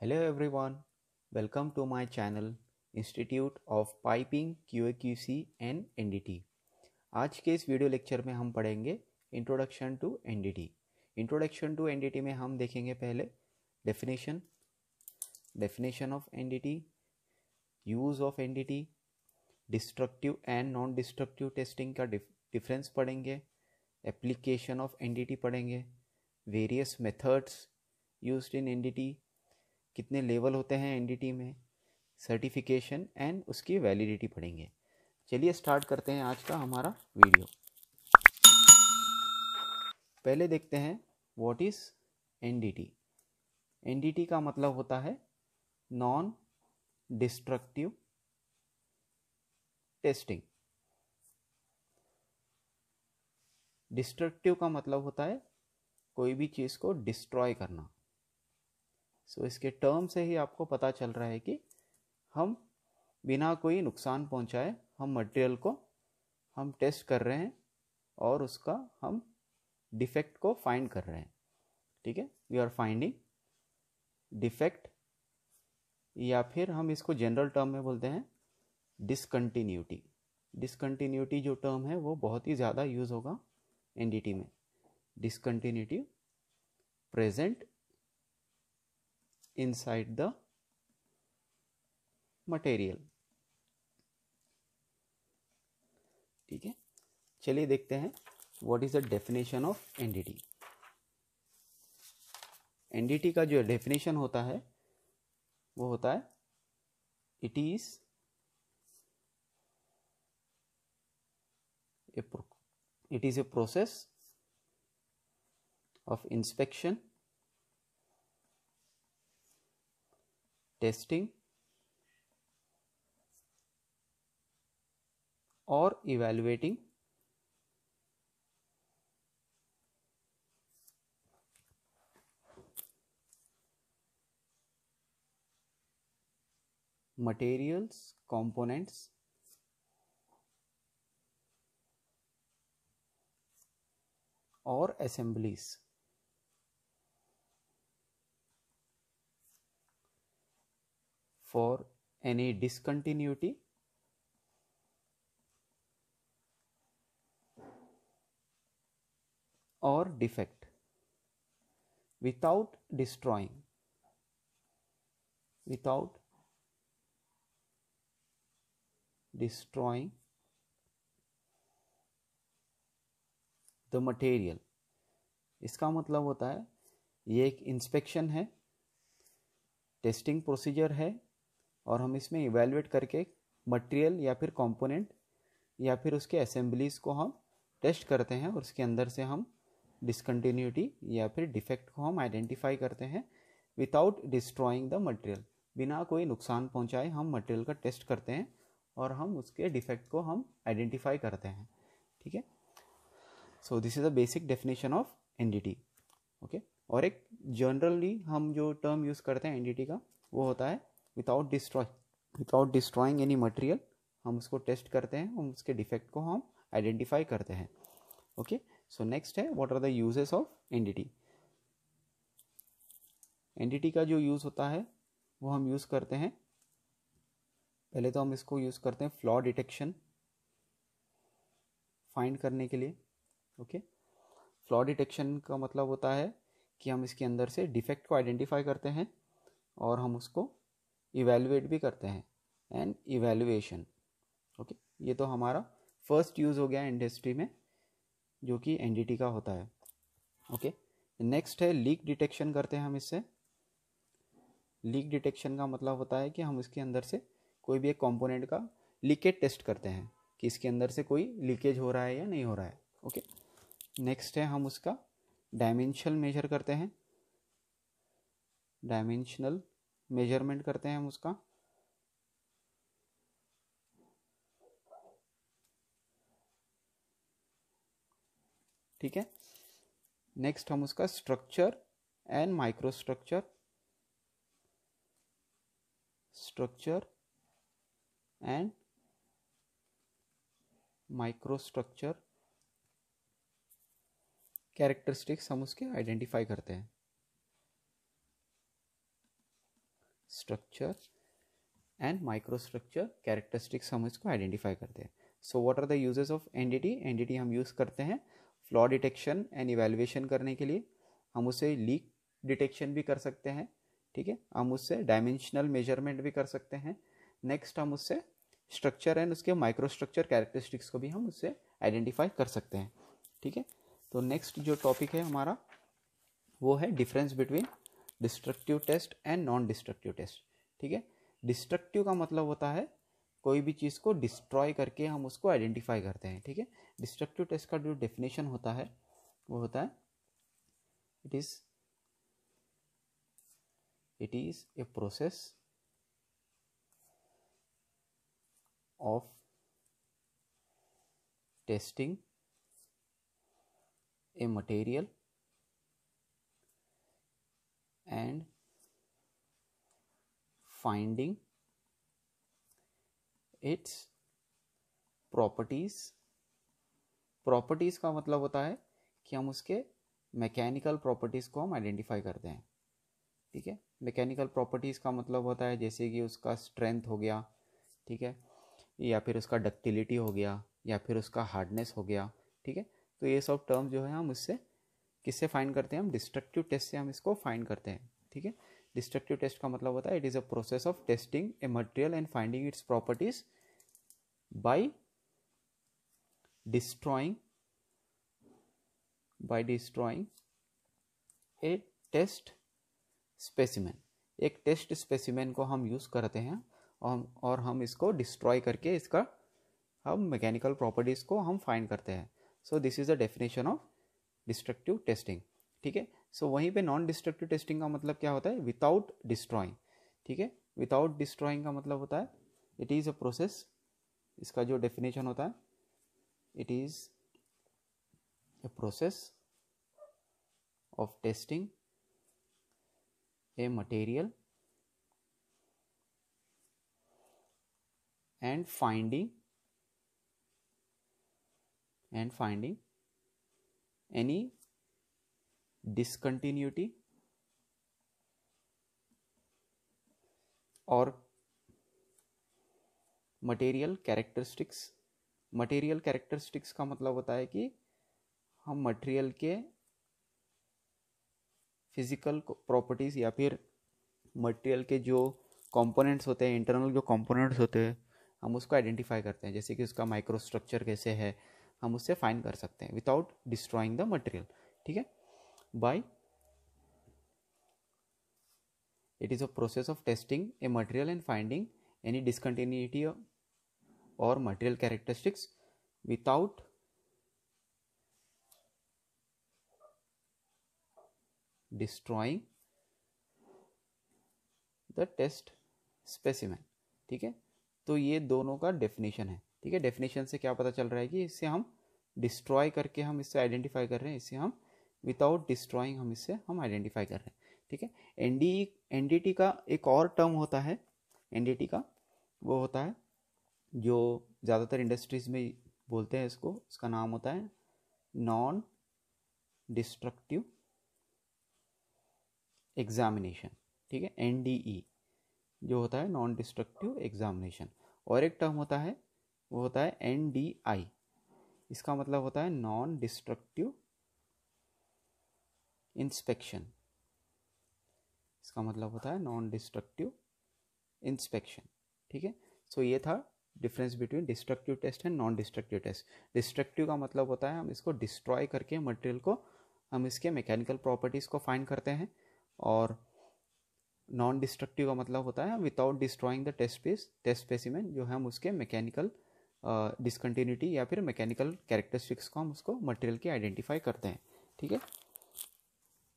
Hello everyone, welcome to my channel Institute of Piping QAQC and NDT। आज के इस video lecture में हम पढ़ेंगे introduction to NDT. Introduction to NDT में हम देखेंगे पहले definition of NDT, use of NDT, destructive and non destructive testing का डिफरेंस पढ़ेंगे, एप्लीकेशन ऑफ एनडीटी पढ़ेंगे, various methods used in NDT, कितने लेवल होते हैं एनडीटी में, सर्टिफिकेशन एंड उसकी वैलिडिटी पढ़ेंगे। चलिए स्टार्ट करते हैं आज का हमारा वीडियो। पहले देखते हैं व्हाट इज एनडीटी। एनडीटी का मतलब होता है नॉन डिस्ट्रक्टिव टेस्टिंग। डिस्ट्रक्टिव का मतलब होता है कोई भी चीज़ को डिस्ट्रॉय करना। इसके टर्म से ही आपको पता चल रहा है कि हम बिना कोई नुकसान पहुंचाए हम मटेरियल को हम टेस्ट कर रहे हैं और उसका हम डिफेक्ट को फाइंड कर रहे हैं। ठीक है, वी आर फाइंडिंग डिफेक्ट, या फिर हम इसको जनरल टर्म में बोलते हैं डिसकंटिन्यूटी। डिसकंटिन्यूटी जो टर्म है वो बहुत ही ज़्यादा यूज़ होगा एनडीटी में। Discontinuity present inside the material। ठीक है, चलिए देखते हैं what is the definition of NDT. NDT का जो डेफिनेशन होता है वो होता है it is a process of inspection, testing और evaluating materials, components or assemblies for any discontinuity or defect without destroying the material। इसका मतलब होता है ये एक इंस्पेक्शन है, टेस्टिंग प्रोसीजर है, और हम इसमें इवैल्यूएट करके मटेरियल या फिर कंपोनेंट या फिर उसके असेंबलीज को हम टेस्ट करते हैं और उसके अंदर से हम डिसकंटिन्यूटी या फिर डिफेक्ट को हम आइडेंटिफाई करते हैं विदाउट डिस्ट्रॉइंग द मटेरियल। बिना कोई नुकसान पहुंचाए हम मटेरियल का टेस्ट करते हैं और हम उसके डिफेक्ट को हम आइडेंटिफाई करते हैं। ठीक है, so this is the basic definition of NDT. Okay, और एक जनरली हम जो टर्म यूज़ करते हैं एनडीटी का वो होता है विदाउट डिस्ट्रॉइंग एनी मटेरियल। हम उसको टेस्ट करते हैं, हम उसके डिफेक्ट को हम आइडेंटिफाई करते हैं। ओके, सो नेक्स्ट है what are the uses of NDT. NDT का जो यूज़ होता है वो हम यूज़ करते हैं, पहले तो हम इसको यूज़ करते हैं फ्लॉ डिटेक्शन फाइंड करने के लिए। ओके, फ्लॉ डिटेक्शन का मतलब होता है कि हम इसके अंदर से डिफेक्ट को आइडेंटिफाई करते हैं और हम उसको इवैल्यूएट भी करते हैं, एंड इवैल्यूएशन। ओके, ये तो हमारा फर्स्ट यूज़ हो गया इंडस्ट्री में जो कि एनडीटी का होता है। ओके, नेक्स्ट है लीक डिटेक्शन करते हैं हम इससे। लीक डिटेक्शन का मतलब होता है कि हम इसके अंदर से कोई भी एक कंपोनेंट का लीकेज टेस्ट करते हैं कि इसके अंदर से कोई लीकेज हो रहा है या नहीं हो रहा है। ओके, नेक्स्ट है हम उसका डायमेंशनल मेजर करते हैं, डायमेंशनल मेजरमेंट करते हैं हम उसका। ठीक है, नेक्स्ट हम उसका structure and micro structure and microstructure characteristics हम उसके आइडेंटिफाई करते हैं। स्ट्रक्चर एंड माइक्रोस्ट्रक्चर कैरेक्टरिस्टिक्स हम इसको आइडेंटिफाई करते हैं. So what are the uses of NDT? NDT हम यूज़ करते हैं फ्लॉ डिटेक्शन एंड इवेल्युएशन करने के लिए. हम उससे लीक डिटेक्शन भी कर सकते हैं, ठीक है. हम उससे डायमेंशनल मेजरमेंट भी कर सकते हैं. नेक्स्ट हम उससे स्ट्रक्चर एंड उसके माइक्रोस्ट्रक्चर कैरेक्टरिस्टिक्स को भी हम उससे आइडेंटिफाई कर सकते हैं, ठीक है. तो नेक्स्ट जो टॉपिक है हमारा वो है difference between destructive test and non destructive test, ठीक है. डिस्ट्रक्टिव का मतलब होता है कोई भी चीज़ को डिस्ट्रॉय करके हम उसको आइडेंटिफाई करते हैं, ठीक है. डिस्ट्रक्टिव टेस्ट का जो डेफिनेशन होता है वो होता है it is a process of testing a material and finding its properties. Properties का मतलब होता है कि हम उसके मैकेनिकल प्रॉपर्टीज़ को हम आइडेंटिफाई करते हैं, ठीक है. मैकेनिकल प्रॉपर्टीज़ का मतलब होता है जैसे कि उसका स्ट्रेंथ हो गया, ठीक है, या फिर उसका डक्टिलिटी हो गया, या फिर उसका हार्डनेस हो गया, ठीक है. तो ये सब टर्म जो है हम इससे किससे फाइंड करते हैं? हम डिस्ट्रक्टिव टेस्ट से हम इसको फाइंड करते हैं, ठीक है. डिस्ट्रक्टिव टेस्ट का मतलब होता है it is a process of testing a material and finding its properties by destroying a test specimen. एक टेस्ट स्पेसिमेन को हम यूज़ करते हैं और हम इसको डिस्ट्रॉय करके इसका हम मैकेनिकल प्रॉपर्टीज़ को हम फाइंड करते हैं. So this is the definition of destructive testing, ठीक है. सो वहीं पे नॉन डिस्ट्रक्टिव टेस्टिंग का मतलब क्या होता है? विदाउट डिस्ट्रॉइंग, ठीक है. विदाउट डिस्ट्रॉइंग का मतलब होता है इट इज़ अ प्रोसेस, इसका जो डेफिनेशन होता है it is a process of testing a material and finding any discontinuity or material characteristics. material characteristics का मतलब होता है कि हम मटेरियल के फिजिकल प्रॉपर्टीज़ या फिर मटेरियल के जो कंपोनेंट्स होते हैं, इंटरनल जो कंपोनेंट्स होते हैं, हम उसको आइडेंटिफाई करते हैं. जैसे कि उसका माइक्रोस्ट्रक्चर कैसे है हम उससे फाइंड कर सकते हैं विदाउट डिस्ट्रॉइंग द मटेरियल, ठीक है. By it is a process of testing a material and finding any discontinuity और material characteristics without destroying the test specimen, ठीक है. तो ये दोनों का डेफिनेशन है, ठीक है. डेफिनेशन से क्या पता चल रहा है कि इससे हम डिस्ट्रॉय करके हम इससे आइडेंटिफाई कर रहे हैं, इससे हम विदाउट डिस्ट्रॉइंग हम इससे हम आइडेंटिफाई कर रहे हैं, ठीक है. एनडीटी का एक और टर्म होता है, एनडीटी का वो होता है जो ज़्यादातर इंडस्ट्रीज में बोलते हैं इसको, इसका नाम होता है नॉन डिस्ट्रक्टिव एग्जामिनेशन, ठीक है. एनडीई जो होता है नॉन डिस्ट्रक्टिव एग्जामिनेशन. और एक टर्म होता है वो होता है एनडीआई, इसका मतलब होता है नॉन डिस्ट्रक्टिव इंस्पेक्शन. इसका मतलब होता है नॉन डिस्ट्रक्टिव इंस्पेक्शन, ठीक है. सो ये था difference between destructive test and non destructive test. Destructive का मतलब होता है हम इसको डिस्ट्रॉय करके मटेरियल को हम इसके मैकेनिकल प्रॉपर्टीज़ को फाइंड करते हैं, और नॉन डिस्ट्रक्टिव का मतलब होता है without destroying the test specimen जो है हम उसके मैकेनिकल डिसकंटिन्यूटी या फिर मैकेनिकल कैरेक्टरिस्टिक्स को हम उसको मटेरियल के आइडेंटिफाई करते हैं, ठीक है.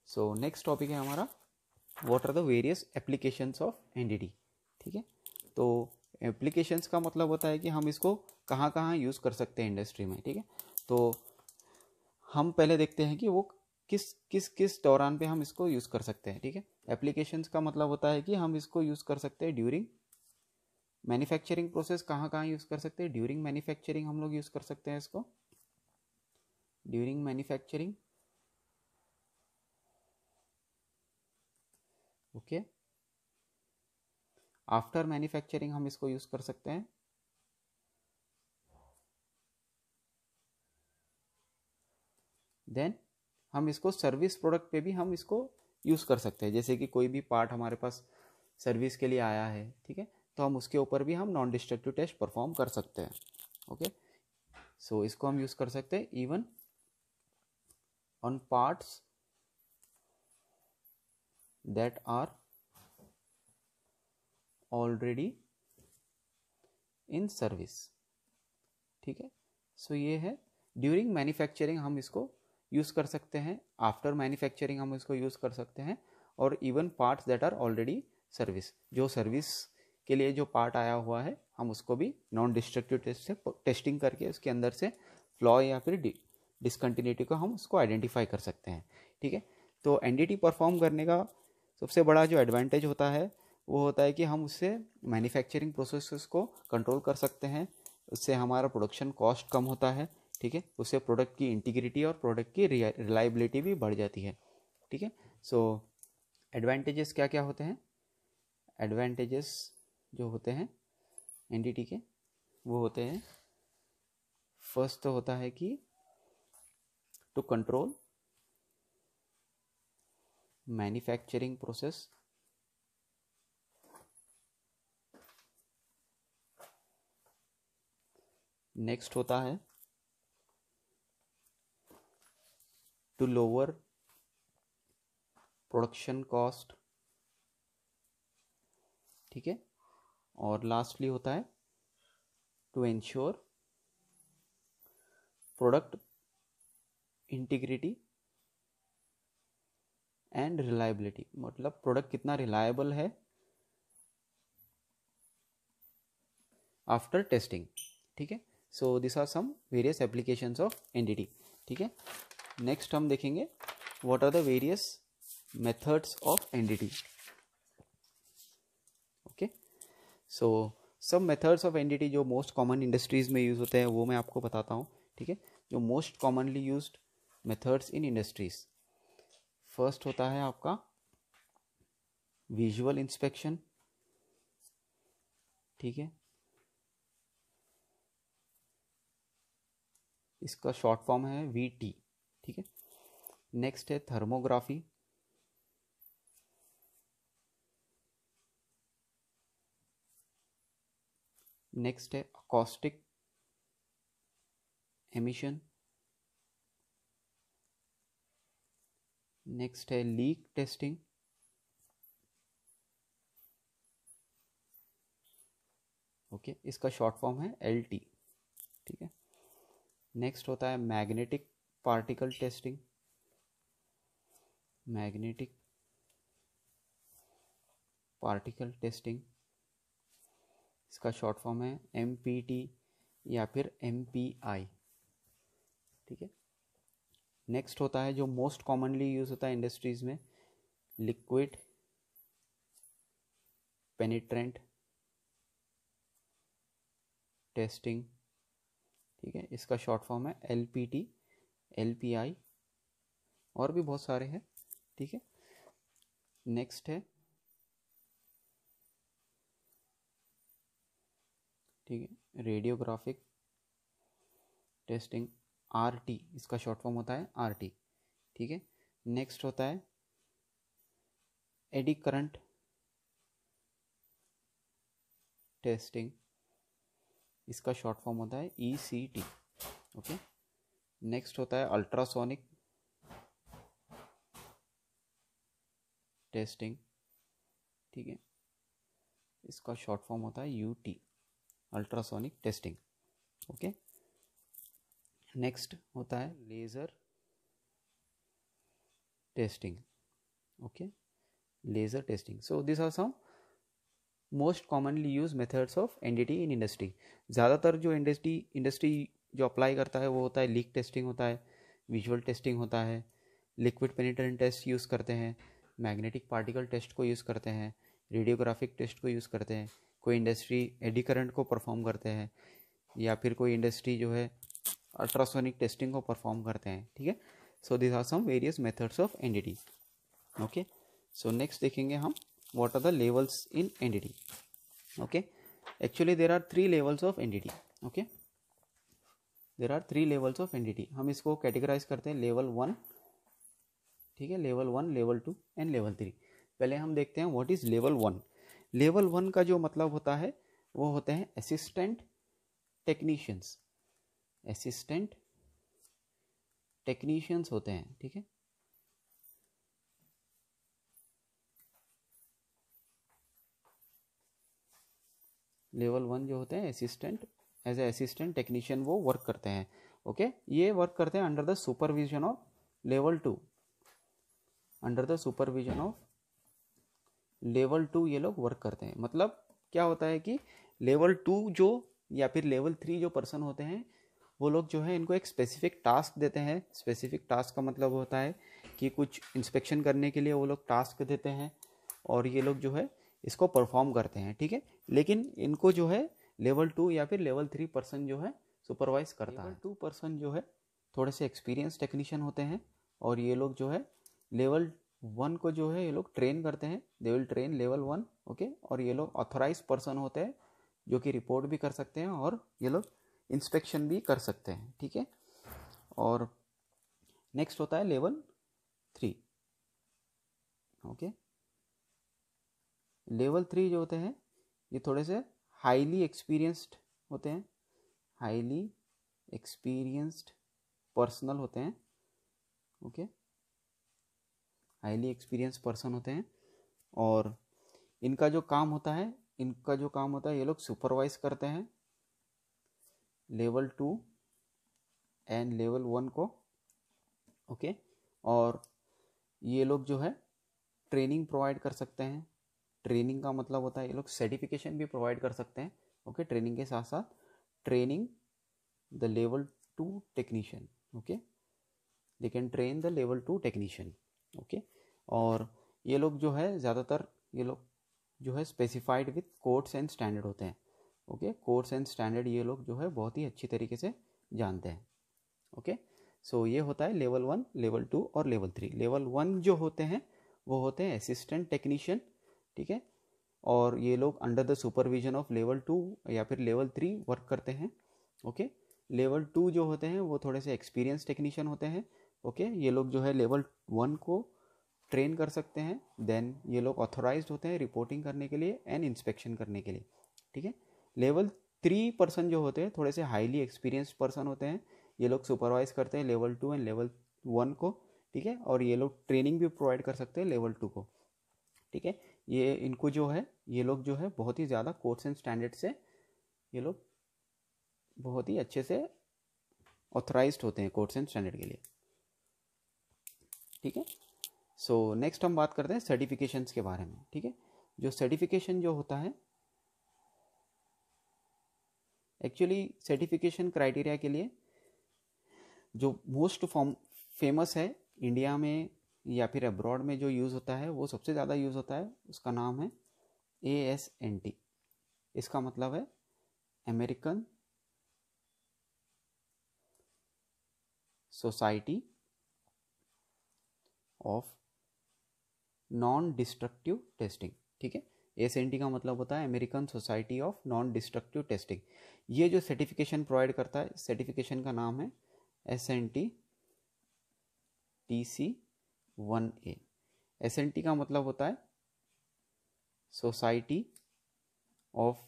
सो नेक्स्ट टॉपिक है हमारा what are the various applications of NDT, ठीक है. तो एप्लीकेशंस का मतलब होता है कि हम इसको कहाँ कहाँ यूज़ कर सकते हैं इंडस्ट्री में, ठीक है. तो हम पहले देखते हैं कि वो किस दौरान पे हम इसको यूज़ कर सकते हैं, ठीक है. एप्लीकेशंस का मतलब होता है कि हम इसको यूज़ कर सकते हैं ड्यूरिंग मैन्युफैक्चरिंग प्रोसेस. कहाँ कहाँ यूज़ कर सकते हैं? ड्यूरिंग मैन्युफैक्चरिंग हम लोग यूज़ कर सकते हैं इसको, during manufacturing, okay. After manufacturing हम इसको यूज़ कर सकते हैं। देन हम इसको सर्विस प्रोडक्ट पे भी हम इसको यूज़ कर सकते हैं, जैसे कि कोई भी पार्ट हमारे पास सर्विस के लिए आया है, ठीक है, तो हम उसके ऊपर भी हम नॉन डिस्ट्रक्टिव टेस्ट परफॉर्म कर सकते हैं। ओके, सो इसको हम यूज़ कर सकते हैं even on parts that are already in service. ठीक है, सो ये है ड्यूरिंग मैन्युफैक्चरिंग हम इसको यूज़ कर सकते हैं, आफ्टर मैन्युफैक्चरिंग हम इसको यूज़ कर सकते हैं, और even parts that are already service, जो सर्विस के लिए जो पार्ट आया हुआ है हम उसको भी नॉन डिस्ट्रक्टिव टेस्ट से टेस्टिंग करके उसके अंदर से फ्लॉ या फिर डिसकंटिन्यूटी को हम उसको आइडेंटिफाई कर सकते हैं। ठीक है, तो एनडीटी परफॉर्म करने का सबसे बड़ा जो एडवांटेज होता है वो होता है कि हम उससे मैन्युफैक्चरिंग प्रोसेसेस को कंट्रोल कर सकते हैं, उससे हमारा प्रोडक्शन कॉस्ट कम होता है। ठीक है, उससे प्रोडक्ट की इंटीग्रिटी और प्रोडक्ट की रिलायबिलिटी भी बढ़ जाती है। ठीक है, सो एडवांटेजेस क्या क्या होते हैं? एडवांटेजेस जो होते हैं एनडीटी के वो होते हैं, फर्स्ट तो होता है कि to control manufacturing process, next होता है टू लोअर प्रोडक्शन कॉस्ट। ठीक है, और लास्टली होता है to ensure product integrity and reliability, मतलब प्रोडक्ट कितना रिलायबल है आफ्टर टेस्टिंग। ठीक है, so this are some various applications of NDT. ठीक है, नेक्स्ट हम देखेंगे what are the various methods of NDT. Okay, so सब मेथड्स ऑफ एनडीटी जो मोस्ट कॉमन इंडस्ट्रीज में यूज़ होते हैं वो मैं आपको बताता हूँ। ठीक है, जो most commonly used methods in industries, first होता है आपका विजुअल इंस्पेक्शन। ठीक है, इसका शॉर्ट फॉर्म है वीटी। ठीक है, नेक्स्ट है थर्मोग्राफी। नेक्स्ट है अकॉस्टिक एमिशन। नेक्स्ट है लीक टेस्टिंग। ओके, इसका शॉर्ट फॉर्म है एलटी। ठीक है, नेक्स्ट होता है magnetic particle testing. Magnetic particle testing, इसका शॉर्ट फॉर्म है एमपीटी या फिर एमपीआई। ठीक है, नेक्स्ट होता है जो मोस्ट कॉमनली यूज होता है इंडस्ट्रीज में, लिक्विड पेनिट्रेंट टेस्टिंग। ठीक है, इसका शॉर्ट फॉर्म है एलपीटी, एलपीआई, और भी बहुत सारे हैं। ठीक है, नेक्स्ट है, ठीक है, रेडियोग्राफिक टेस्टिंग, आरटी, इसका शॉर्ट फॉर्म होता है आरटी। ठीक है, नेक्स्ट होता है एडी करंट टेस्टिंग, इसका शॉर्ट फॉर्म होता है ईसीटी। ओके, नेक्स्ट होता है अल्ट्रासोनिक टेस्टिंग। ठीक है, इसका शॉर्ट फॉर्म होता है UT, ultrasonic testing. Okay, next होता है laser testing. Okay, laser testing. So this are some most commonly use methods of NDT in industry. ज़्यादातर जो इंडस्ट्री जो अप्लाई करता है वो होता है लीक टेस्टिंग होता है, विजुअल टेस्टिंग होता है, लिक्विड पेनिट्रेंट टेस्ट यूज़ करते हैं, मैग्नेटिक पार्टिकल टेस्ट को यूज़ करते हैं, रेडियोग्राफिक टेस्ट को यूज़ करते हैं, कोई इंडस्ट्री एडी करंट को परफॉर्म करते हैं, या फिर कोई इंडस्ट्री जो है अल्ट्रासोनिक टेस्टिंग को परफॉर्म करते हैं। ठीक है, so this are some various methods of NDT. Okay, so next देखेंगे हम what are the levels in NDT. Okay, actually there are 3 levels of entity. Okay, there are 3 levels of entity. हम इसको categorise करते हैं level 1, ठीक है, level 1, level 2 and level 3. पहले हम देखते हैं व्हाट इज लेवल 1. लेवल 1 का जो मतलब होता है वो होते हैं असिस्टेंट टेक्नीशियंस. असिस्टेंट टेक्नीशियंस होते हैं, ठीक है. लेवल 1 जो होते हैं assistant, as a assistant technician वो वर्क करते हैं. ओके, ये वर्क करते हैं under the supervision of level 2. Under the supervision of level 2 ये लोग वर्क करते हैं. मतलब क्या होता है कि लेवल 2 जो या फिर लेवल 3 जो पर्सन होते हैं वो लोग जो है इनको एक स्पेसिफिक टास्क देते हैं. स्पेसिफिक टास्क का मतलब होता है कि कुछ इंस्पेक्शन करने के लिए वो लोग टास्क देते हैं और ये लोग जो है इसको परफॉर्म करते हैं, ठीक है. लेकिन इनको जो है लेवल 2 या फिर लेवल 3 पर्सन जो है सुपरवाइज करता है. 2 पर्सन जो है थोड़े से एक्सपीरियंस टेक्नीशियन होते हैं और ये लोग जो है लेवल 1 को जो है ये लोग ट्रेन करते हैं. They will train level 1. Okay, और ये लोग ऑथराइज पर्सन होते हैं जो कि रिपोर्ट भी कर सकते हैं और ये लोग इंस्पेक्शन भी कर सकते हैं, ठीक है. और नेक्स्ट होता है लेवल 3. ओके, लेवल 3 जो होते हैं ये थोड़े से हाईली एक्सपीरियंस्ड होते हैं. हाईली एक्सपीरियंस्ड पर्सनल होते हैं. ओके, हाईली एक्सपीरियंस पर्सन होते हैं और इनका जो काम होता है ये लोग सुपरवाइज करते हैं लेवल 2 एंड लेवल 1 को. ओके, और ये लोग जो है ट्रेनिंग प्रोवाइड कर सकते हैं. ट्रेनिंग का मतलब होता है ये लोग सर्टिफिकेशन भी प्रोवाइड कर सकते हैं. ओके, ट्रेनिंग के साथ साथ training the level 2 technician. Okay, they can train the level 2 technician. Okay, और ये लोग जो है ज़्यादातर ये लोग जो है specified with codes and standard होते हैं. ओके, कोड्स एंड स्टैंडर्ड ये लोग जो है बहुत ही अच्छी तरीके से जानते हैं. ओके, सो ये होता है लेवल 1, लेवल 2 और लेवल 3. लेवल 1 जो होते हैं वो होते हैं असिस्टेंट टेक्नीशियन, ठीक है, और ये लोग under the supervision of level 2 या फिर लेवल 3 वर्क करते हैं. ओके, लेवल 2 जो होते हैं वो थोड़े से एक्सपीरियंस टेक्नीशियन होते हैं. ओके, ये लोग जो है लेवल 1 को ट्रेन कर सकते हैं. देन ये लोग ऑथोराइज्ड होते हैं रिपोर्टिंग करने के लिए एंड इंस्पेक्शन करने के लिए, ठीक है. लेवल 3 पर्सन जो होते हैं थोड़े से हाईली एक्सपीरियंस्ड पर्सन होते हैं. ये लोग सुपरवाइज करते हैं लेवल 2 एंड लेवल 1 को, ठीक है, और ये लोग ट्रेनिंग भी प्रोवाइड कर सकते हैं लेवल 2 को, ठीक है. ये इनको जो है ये लोग जो है बहुत ही ज़्यादा कोड्स एंड स्टैंडर्ड से ये लोग बहुत ही अच्छे से ऑथराइज्ड होते हैं कोड्स एंड स्टैंडर्ड के लिए, ठीक है. सो नेक्स्ट हम बात करते हैं सर्टिफिकेशंस के बारे में, ठीक है. जो सर्टिफिकेशन जो होता है एक्चुअली सर्टिफिकेशन क्राइटेरिया के लिए जो मोस्ट फेमस है इंडिया में या फिर अब्रॉड में जो यूज़ होता है वो सबसे ज़्यादा यूज़ होता है, उसका नाम है ASNT. इसका मतलब है American society of non destructive testing, ठीक है. ASNT का मतलब होता है American society of non destructive testing. ये जो सर्टिफिकेशन प्रोवाइड करता है सर्टिफिकेशन का नाम है SNT TC1A. SNT का मतलब होता है society of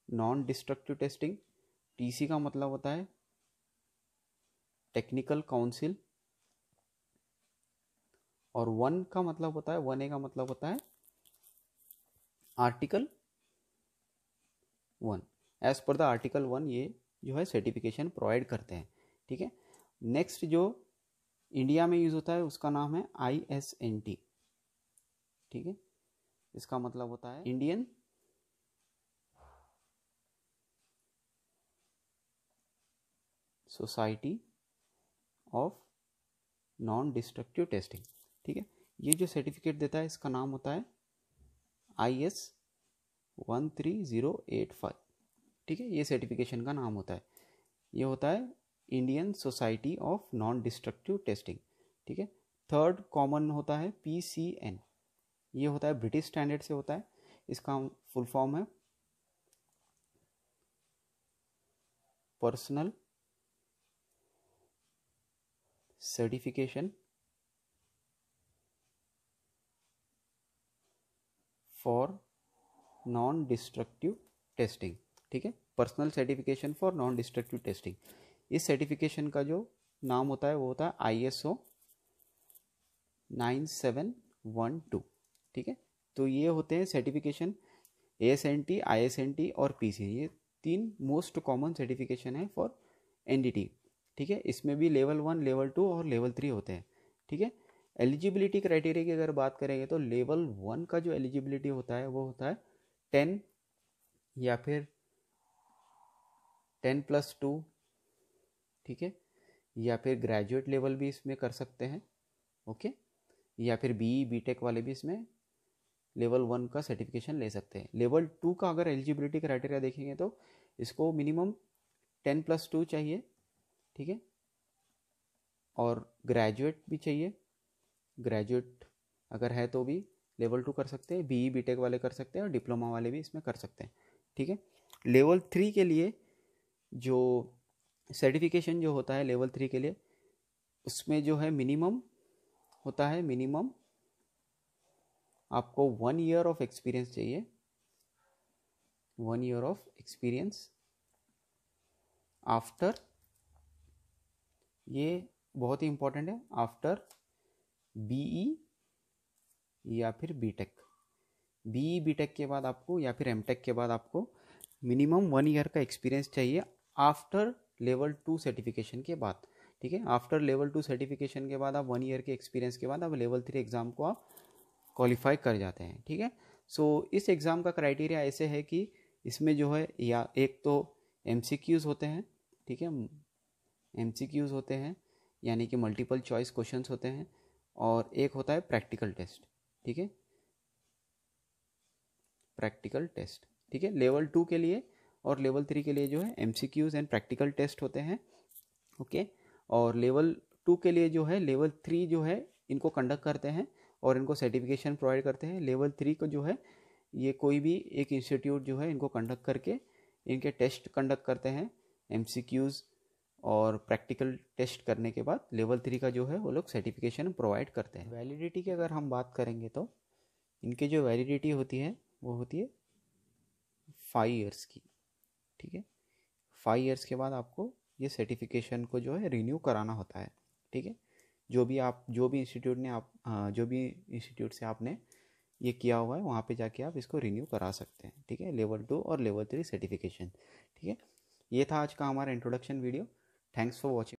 non destructive testing. TC का मतलब होता है टेक्निकल काउंसिल और 1 का मतलब होता है 1A का मतलब होता है article 1. As per the article 1 ये जो है सर्टिफिकेशन प्रोवाइड करते हैं, ठीक है. नेक्स्ट जो इंडिया में यूज़ होता है उसका नाम है ISNT, ठीक है. इसका मतलब होता है Indian society of non destructive testing, ठीक है. ये जो सर्टिफिकेट देता है इसका नाम होता है IS 13085, ठीक है. ये सर्टिफिकेशन का नाम होता है. ये होता है Indian society of non destructive testing, ठीक है. थर्ड कॉमन होता है PCN. ये होता है ब्रिटिश स्टैंडर्ड से होता है. इसका फुल फॉर्म है personal certification for non destructive testing. ठीक है, personal certification for non destructive testing. इस सर्टिफिकेशन का जो नाम होता है वो होता है ISO 9712। ठीक है, तो ये होते हैं सर्टिफिकेशन ASNT, ISNT और PC। ये 3 मोस्ट कॉमन सर्टिफिकेशन है फॉर NDT। ठीक है, इसमें भी लेवल 1, लेवल 2 और लेवल 3 होते हैं। ठीक है, एलिजिबिलिटी क्राइटेरिया की अगर बात करेंगे तो लेवल 1 का जो एलिजिबिलिटी होता है वो होता है 10 या फिर 10+2। ठीक है, या फिर ग्रेजुएट लेवल भी इसमें कर सकते हैं। ओके, या फिर BE BTech वाले भी इसमें लेवल 1 का सर्टिफिकेशन ले सकते हैं। लेवल 2 का अगर एलिजिबिलिटी क्राइटेरिया देखेंगे तो इसको मिनिमम 10+2 चाहिए। ठीक है, और ग्रेजुएट भी चाहिए। ग्रेजुएट अगर है तो भी लेवल 2 कर सकते हैं, BE BTech वाले कर सकते हैं और डिप्लोमा वाले भी इसमें कर सकते हैं। ठीक है, लेवल 3 के लिए जो सर्टिफिकेशन जो होता है लेवल 3 के लिए, उसमें जो है मिनिमम होता है, मिनिमम आपको 1 ईयर ऑफ एक्सपीरियंस चाहिए। 1 ईयर ऑफ एक्सपीरियंस आफ्टर, ये बहुत ही इंपॉर्टेंट है, आफ्टर BE या फिर BTech। BE BTech के बाद आपको या फिर MTech के बाद आपको मिनिमम 1 ईयर का एक्सपीरियंस चाहिए आफ्टर लेवल 2 सर्टिफिकेशन के बाद। ठीक है, आफ्टर लेवल 2 सर्टिफिकेशन के बाद आप 1 ईयर के एक्सपीरियंस के बाद आप लेवल 3 एग्ज़ाम को आप क्वालिफाई कर जाते हैं। ठीक है, सो इस एग्ज़ाम का क्राइटेरिया ऐसे है कि इसमें जो है या एक तो MCQs होते हैं। ठीक है, MCQs होते हैं यानी कि मल्टीपल चॉइस क्वेश्चंस होते हैं, और एक होता है प्रैक्टिकल टेस्ट। ठीक है, प्रैक्टिकल टेस्ट। ठीक है, लेवल 2 के लिए और लेवल 3 के लिए जो है MCQs एंड प्रैक्टिकल टेस्ट होते हैं। ओके, और लेवल 2 के लिए जो है लेवल 3 जो है इनको कंडक्ट करते हैं और इनको सर्टिफिकेशन प्रोवाइड करते हैं। लेवल 3 को जो है ये कोई भी एक इंस्टीट्यूट जो है इनको कंडक्ट करके इनके टेस्ट कंडक्ट करते हैं, MCQs और प्रैक्टिकल टेस्ट करने के बाद लेवल 3 का जो है वो लोग सर्टिफिकेशन प्रोवाइड करते हैं। वैलिडिटी की अगर हम बात करेंगे तो इनकी जो वैलिडिटी होती है वो होती है 5 ईयर्स की। ठीक है, 5 ईयर्स के बाद आपको ये सर्टिफिकेशन को जो है रिन्यू कराना होता है। ठीक है, जो भी इंस्टीट्यूट से आपने ये किया हुआ है वहाँ पे जाके आप इसको रिन्यू करा सकते हैं। ठीक है, लेवल 2 और लेवल 3 सर्टिफिकेशन। ठीक है, ये था आज का हमारा introduction video. Thanks for watching.